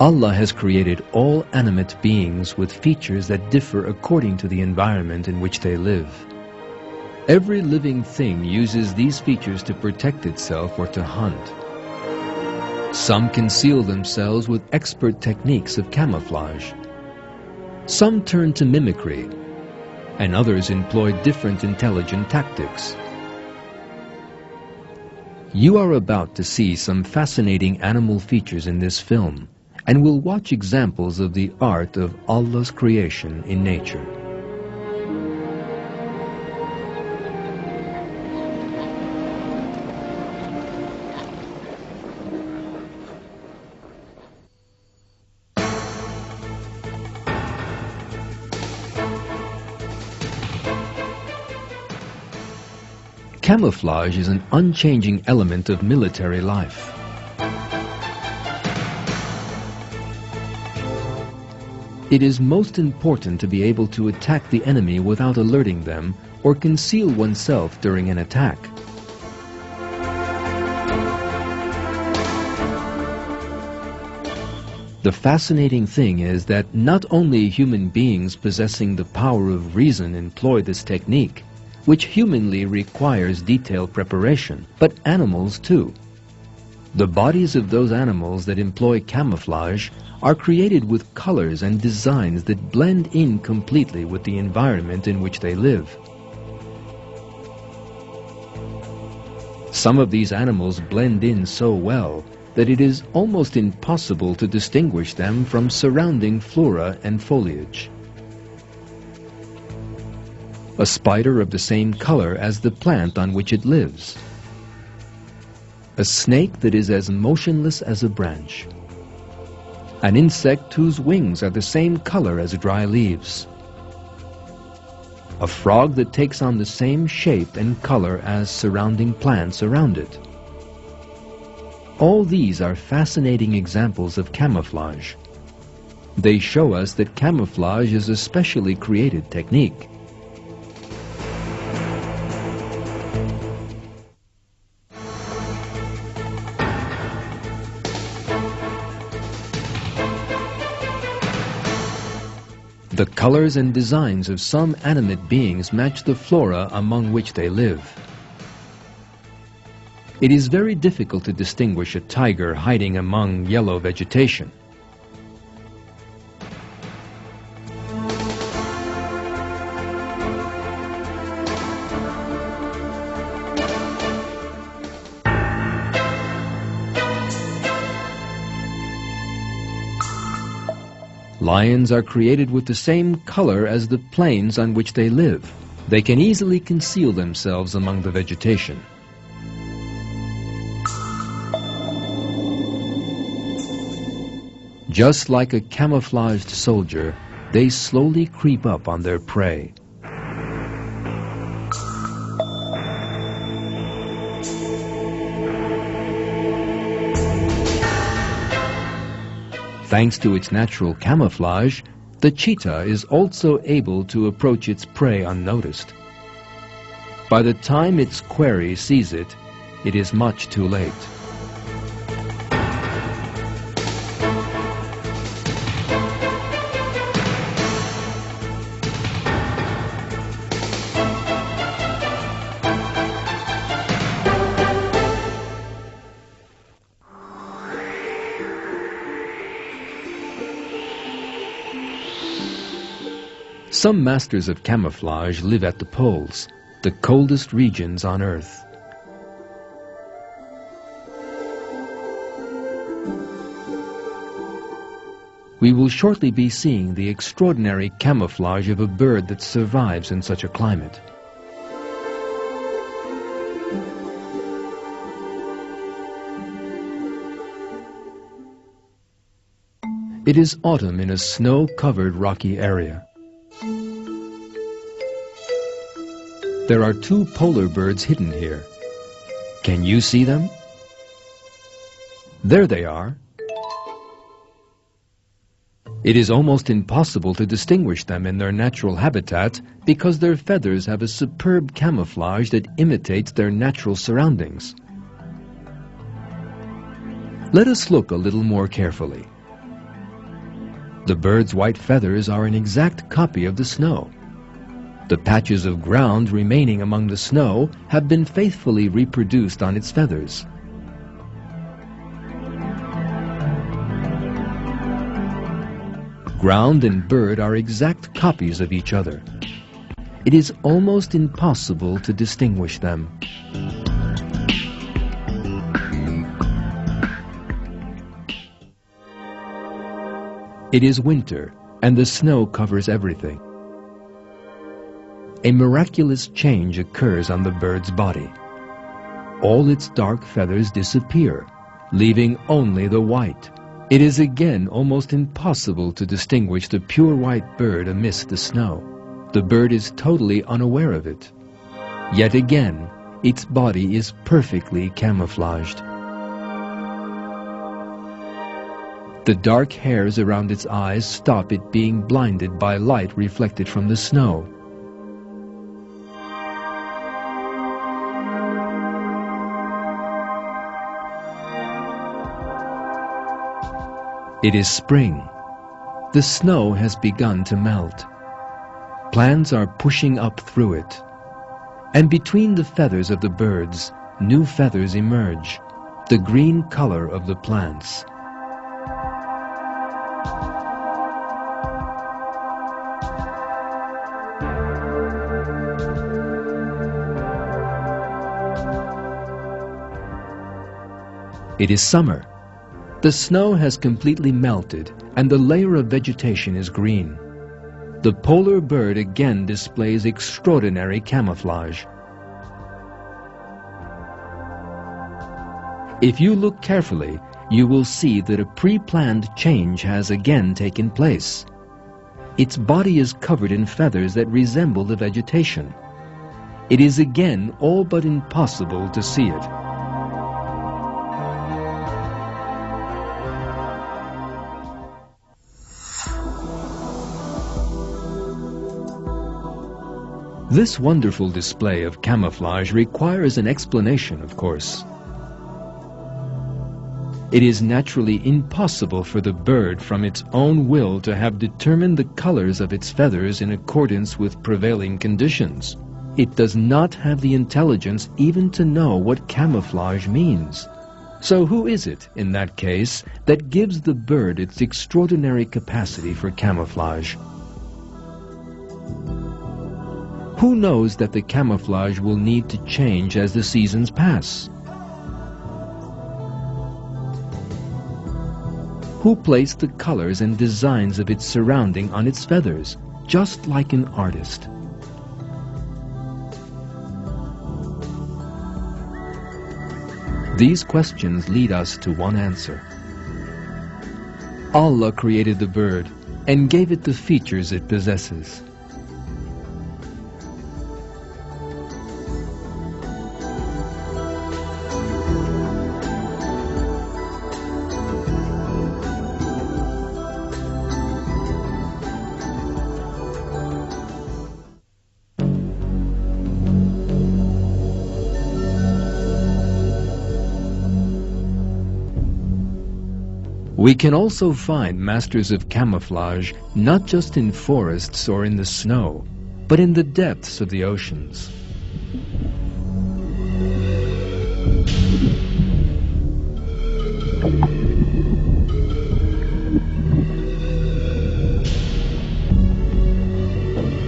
Allah has created all animate beings with features that differ according to the environment in which they live. Every living thing uses these features to protect itself or to hunt. Some conceal themselves with expert techniques of camouflage. Some turn to mimicry, and others employ different intelligent tactics. You are about to see some fascinating animal features in this film, and will watch examples of the art of Allah's creation in nature. Camouflage is an unchanging element of military life. It is most important to be able to attack the enemy without alerting them or conceal oneself during an attack. The fascinating thing is that not only human beings possessing the power of reason employ this technique, which humanly requires detailed preparation, but animals too. The bodies of those animals that employ camouflage are created with colors and designs that blend in completely with the environment in which they live. Some of these animals blend in so well that it is almost impossible to distinguish them from surrounding flora and foliage. A spider of the same color as the plant on which it lives. A snake that is as motionless as a branch. An insect whose wings are the same color as dry leaves. A frog that takes on the same shape and color as surrounding plants around it. All these are fascinating examples of camouflage. They show us that camouflage is a specially created technique. The colors and designs of some animate beings match the flora among which they live. It is very difficult to distinguish a tiger hiding among yellow vegetation. Lions are created with the same color as the plains on which they live. They can easily conceal themselves among the vegetation. Just like a camouflaged soldier, they slowly creep up on their prey. Thanks to its natural camouflage, the cheetah is also able to approach its prey unnoticed. By the time its quarry sees it, it is much too late. Some masters of camouflage live at the poles, the coldest regions on Earth. We will shortly be seeing the extraordinary camouflage of a bird that survives in such a climate. It is autumn in a snow-covered rocky area. There are two polar birds hidden here. Can you see them? There they are. It is almost impossible to distinguish them in their natural habitat because their feathers have a superb camouflage that imitates their natural surroundings. Let us look a little more carefully. The bird's white feathers are an exact copy of the snow. The patches of ground remaining among the snow have been faithfully reproduced on its feathers. Ground and bird are exact copies of each other. It is almost impossible to distinguish them. It is winter, and the snow covers everything. A miraculous change occurs on the bird's body. All its dark feathers disappear, leaving only the white. It is again almost impossible to distinguish the pure white bird amidst the snow. The bird is totally unaware of it. Yet again, its body is perfectly camouflaged. The dark hairs around its eyes stop it being blinded by light reflected from the snow. It is spring. The snow has begun to melt. Plants are pushing up through it. And between the feathers of the birds, new feathers emerge, the green color of the plants. It is summer. The snow has completely melted and the layer of vegetation is green. The polar bird again displays extraordinary camouflage. If you look carefully, you will see that a pre-planned change has again taken place. Its body is covered in feathers that resemble the vegetation. It is again all but impossible to see it. This wonderful display of camouflage requires an explanation, of course. It is naturally impossible for the bird from its own will to have determined the colors of its feathers in accordance with prevailing conditions. It does not have the intelligence even to know what camouflage means. So who is it, in that case, that gives the bird its extraordinary capacity for camouflage? Who knows that the camouflage will need to change as the seasons pass? Who placed the colors and designs of its surrounding on its feathers, just like an artist? These questions lead us to one answer. Allah created the bird and gave it the features it possesses. We can also find masters of camouflage not just in forests or in the snow, but in the depths of the oceans.